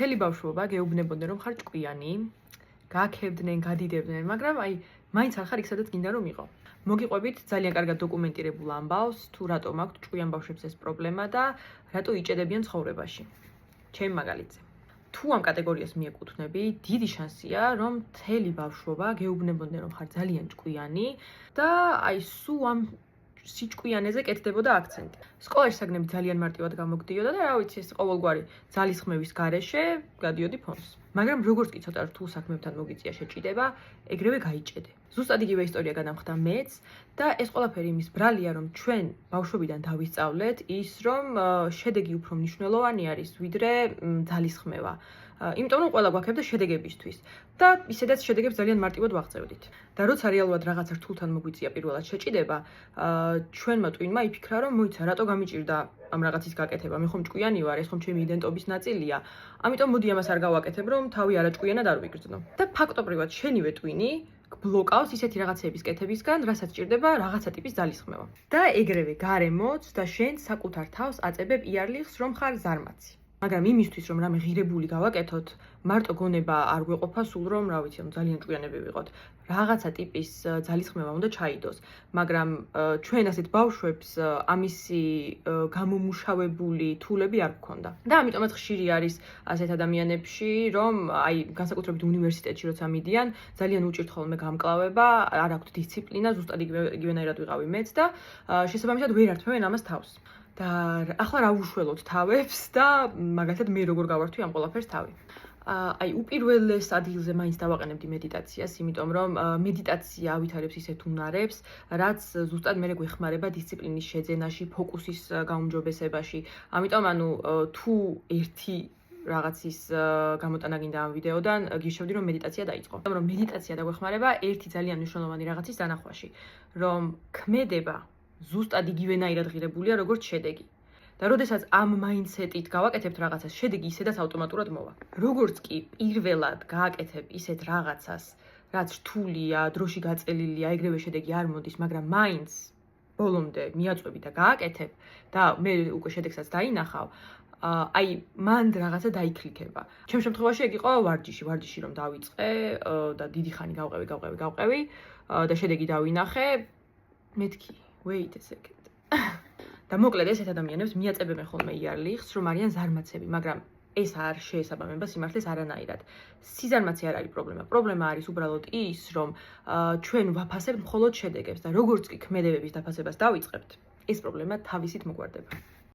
მთელი ბავშვობა გეუბნებოდნენ რომ ხარ ჭკვიანი, გაქებდნენ, გადიდებდნენ, მაგრამ მაინც არ ხარ იქ სადაც გინდა რომ იყო. მოგიყვებით ძალიან კარგად დოკუმენტირებულ ამბავს, თუ რატომ აქვთ ჭკვიან ბავშვებს ეს პრობლემა და რატო იჭედებიან ცხოვრებაში. ჩემი მაგალითზე. თუ ამ კატეგორიას მიეკუთვნები, დიდი შანსია, რომ მთელი ბავშვობა გეუბნებოდნენ რომ ხარ ძალიან ჭკვიანი და სულ ამ სიჭკვიანეზე კეთდებოდა აქცენტი. სკოლაში საგნები ძალიან მარტივად გამოგდიოდა და რა ვიცი, ეს ყოველგვარი ძალისხმევის გარეშე გადიოდი ფონს. მაგრამ როგორც კი ცოტა რთულ საქმებთან მოგიწია შეჭიდება, ეგრევე გაიჭედე. ზუსტად იგივე ისტორია გადამხდა მეც და ეს ყველაფერი იმის ბრალია, რომ ჩვენ ბავშვობიდან დავისწავლეთ ის, რომ შედეგი უფრო მნიშვნელოვანი არის, ვიდრე ძალისხმევა. იმიტომ რომ ყველა გვაქებდა შედეგებისთვის და ისედაც შედეგებს ძალიან მარტივად ვაღწევდით. და როცა რეალურად რაღაც რთულთან მოგვიწია პირველად შეჭიდება, ჩვენმა ტვინმა იფიქრა, რომ მოიცა, რატო გამიჭირდა ამ რაღაცის გაკეთება, მე ხომ ჭკვიანი ვარ, ეს ხომ ჩემი იდენტობის ნაწილია. ამიტომ მოდი ამას არ გავაკეთებ, რომ თავი არაჭკვიანად არ ვიგრძნო. და ფაქტობრივად შენივე ტვინი გბლოკავს ისეთი რაღაცების კეთებისგან, რასაც ჭირდება რაღაცა ტიპის ძალისხმევა. და ეგრევე გარემოც და შენ საკუთარ თავს აწებებ იარლიხს, რომ ხარ ზარმაცი. მაგრამ იმისთვის, რომ რამე ღირებული გავაკეთოთ, მარტო გონება არ გვეყოფა სულ რომ, რა ვიცი, ძალიან ჭკვიანები ვიყოთ. რაღაცა ტიპის ძალისხმევა უნდა ჩაიდოს, მაგრამ ჩვენ ასეთ ბავშვებს ამისი გამომუშავებული თულები არ გქონდა. და ამიტომაც ხშირი არის ასეთ ადამიანებში, რომ განსაკუთრებით უნივერსიტეტში როცა მიდიან, ძალიან უჭირთ ხოლმე გამკლავება, არ აქვთ დისციპლინა, ზუსტად იგივენაირად ვიყავი მეც და შესაბამისად ვერ ართმევენ ამას თავს. და ახლა რა უშველოთ თავებს და მაგალითად მე როგორ გავართვი ამ ყველაფერს თავი. უპირველეს ადგილზე მაინც დავაყენებდი მედიტაციას, იმიტომ რომ მედიტაცია ავითარებს ისეთ უნარებს, რაც ზუსტად მერე გვეხმარება დისციპლინის შეძენაში, ფოკუსის გაუმჯობესებაში. ამიტომ თუ ერთი რაღაცის გამოტანა გინდა ამ ვიდეოდან, გიშევდი რომ მედიტაცია დაიწყო. რომ მედიტაცია დაგვეხმარება ერთი ძალიან მნიშვნელოვანი რაღაცის დანახვაში, რომ ქმედება ზუსტად იგივენაირად ღირებულია, როგორც შედეგი. და როდესაც ამ მაინდსეტით გავაკეთებთ რაღაცას, შედეგი ისედაც ავტომატურად მოვა. როგორც კი პირველად გააკეთებ ისეთ რაღაცას, რაც რთულია, დროში გაწელილია, ეგრევე შედეგი არ მოდის, მაგრამ მაინც ბოლომდე მიაწვევი და გააკეთებ და მე უკვე შედეგსაც დაინახავ, მან რაღაცა დაიკლიკება. ჩემ შემთხვევაში ეგ იყო ვარჯიში რომ დავიწყე და დიდი ხანი გავყევი და შედეგი დავინახე, მეთქი wait a second. და მოკლედ ესეთ ადამიანებს მიაწებებენ ხოლმე იარლიხს, რომ არიან ზარმაცები, მაგრამ ეს არ შეესაბამება სიმართლეს არანაირად. სიზარმაცე არ არის პრობლემა. პრობლემა არის უბრალოდ ის, რომ ჩვენ ვაფასებთ მხოლოდ შედეგებს და როგორც კი ქმედებების დაფასებას დავიწყებთ, ეს პრობლემა თავისით მოგვარდება.